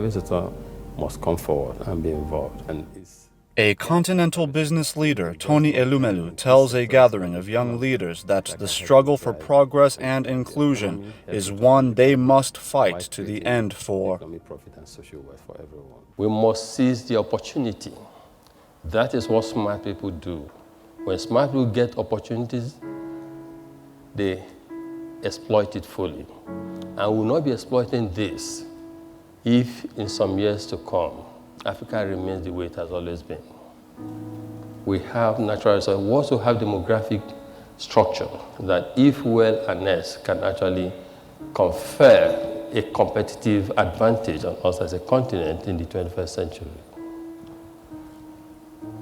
private sector must come forward and be involved. And a continental business leader, Tony Elumelu, tells a gathering of young leaders that the struggle for progress and inclusion is one they must fight to the end for. We must seize the opportunity. That is what smart people do. When smart people get opportunities, they exploit it fully. And we will not be exploiting this if in some years to come, Africa remains the way it has always been. We have natural resources. We also have demographic structure that, if well harnessed, can actually confer a competitive advantage on us as a continent in the 21st century.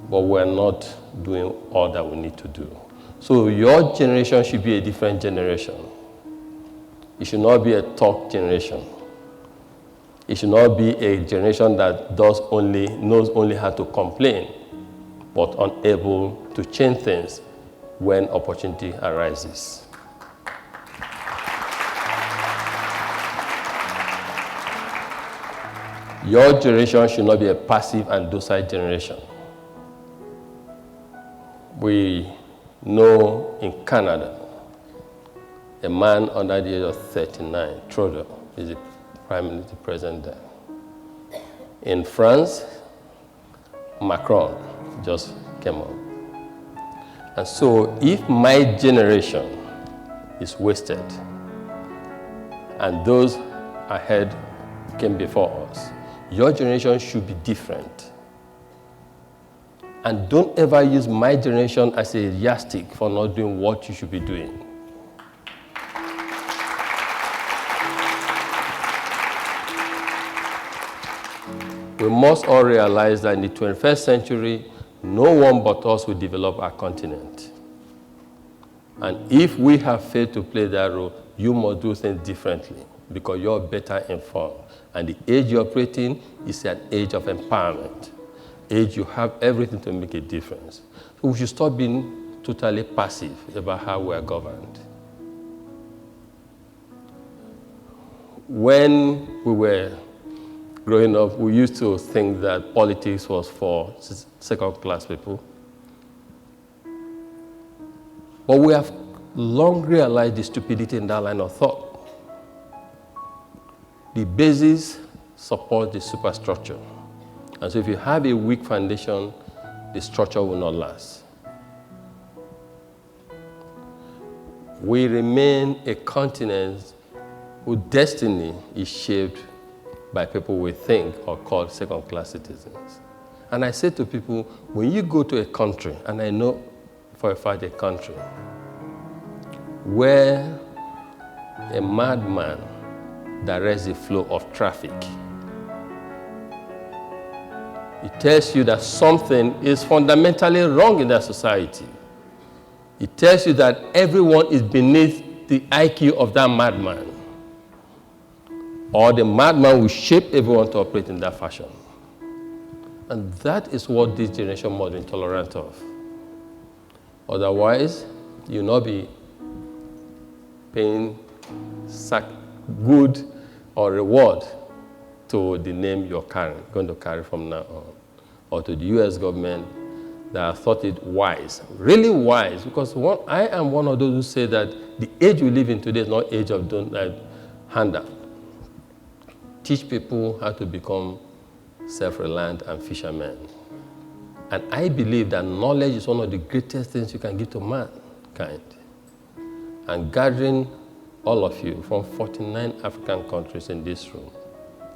But we're not doing all that we need to do. So your generation should be a different generation. It should not be a talk generation. It should not be a generation that knows only how to complain, but unable to change things when opportunity arises. Your generation should not be a passive and docile generation. We know in Canada, a man under the age of 39, Trudeau, is the Prime Minister President there. In France, Macron just came up. And so if my generation is wasted and those ahead came before us, your generation should be different. And don't ever use my generation as a yardstick for not doing what you should be doing. We must all realize that in the 21st century, no one but us will develop our continent. And if we have failed to play that role, you must do things differently because you're better informed. And the age you're operating is an age of empowerment. Age you have everything to make a difference. So we should stop being totally passive about how we are governed. When we were growing up, we used to think that politics was for second-class people. But we have long realized the stupidity in that line of thought. The basis supports the superstructure. And so if you have a weak foundation, the structure will not last. We remain a continent whose destiny is shaped by people we think or call second-class citizens. And I say to people, when you go to a country, and I know for a fact a country, where a madman directs the flow of traffic, it tells you that something is fundamentally wrong in that society. It tells you that everyone is beneath the IQ of that madman. Or the madman will shape everyone to operate in that fashion. And that is what this generation must be intolerant of. Otherwise, you'll not be paying good or reward to the name you're going to carry from now on, or to the US government that have thought it wise, really wise, because I am one of those who say that the age we live in today is not age of handout. Teach people how to become self-reliant and fishermen. And I believe that knowledge is one of the greatest things you can give to mankind. And gathering all of you from 49 African countries in this room,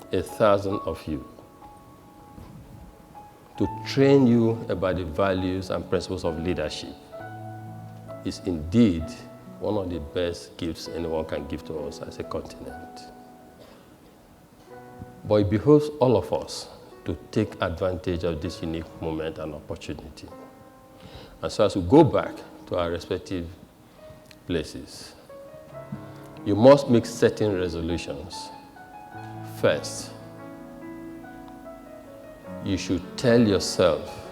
1,000 of you, to train you about the values and principles of leadership is indeed one of the best gifts anyone can give to us as a continent. But it behooves all of us to take advantage of this unique moment and opportunity. And so as we go back to our respective places, you must make certain resolutions. First, you should tell yourself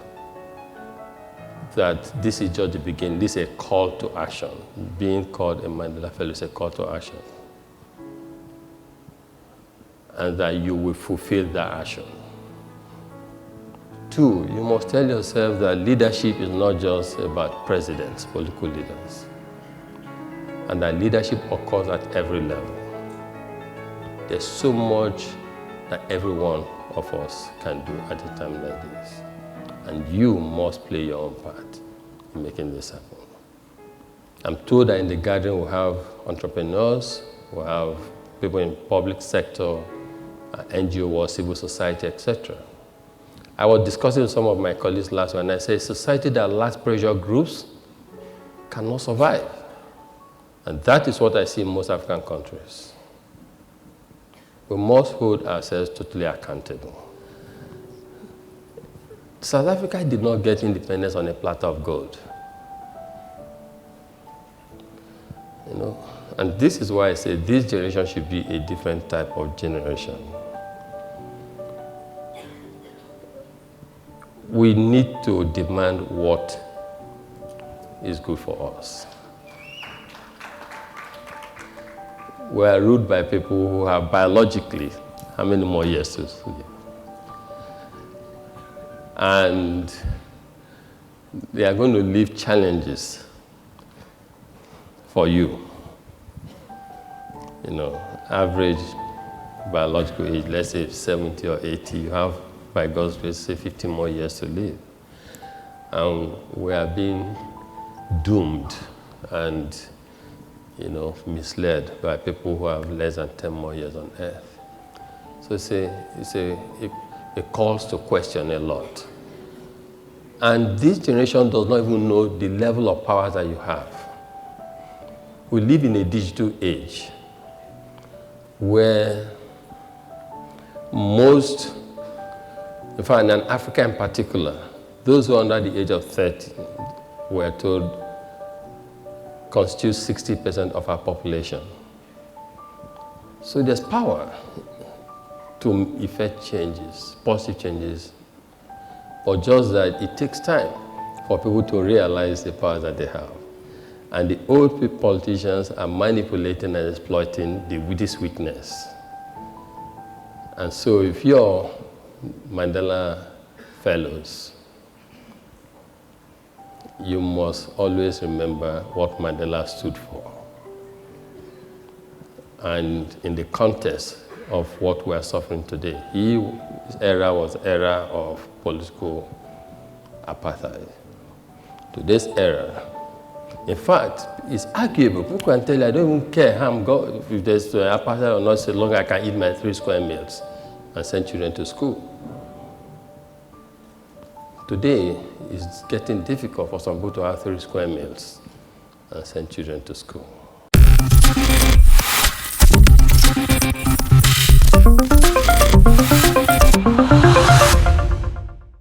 that this is just the beginning. This is a call to action. Being called a Mandela Fellow is a call to action. and that you will fulfill that action. 2, you must tell yourself that leadership is not just about presidents, political leaders, and that leadership occurs at every level. There's so much that every one of us can do at a time like this, and you must play your own part in making this happen. I'm told that in the gathering we'll have entrepreneurs, we'll have people in public sector, NGO world, civil society, etc. I was discussing with some of my colleagues last week, and I said, society that lacks pressure groups cannot survive. And that is what I see in most African countries. We must hold ourselves totally accountable. South Africa did not get independence on a platter of gold. You know, and this is why I say this generation should be a different type of generation. We need to demand what is good for us. We are ruled by people who have biologically how many more years to live. And they are going to leave challenges for you. You know, average biological age, let's say 70 or 80, you have, by God's grace, say 50 more years to live. And we are being doomed and, you know, misled by people who have less than 10 more years on earth. So it calls to question a lot. And this generation does not even know the level of power that you have. We live in a digital age where most, in fact, in Africa in particular, those who are under the age of 30, we're told, constitute 60% of our population. So there's power to effect changes, positive changes, but just that it takes time for people to realize the power that they have. And the old politicians are manipulating and exploiting this weakness. And so if you're Mandela Fellows, you must always remember what Mandela stood for. And in the context of what we are suffering today, his era was era of political apartheid. Today's era, in fact, it's arguable. People can tell you, I don't even care if there's apartheid or not, so long I can eat my 3 square meals and send children to school. Today, it's getting difficult for some people to have 3 square meals and send children to school.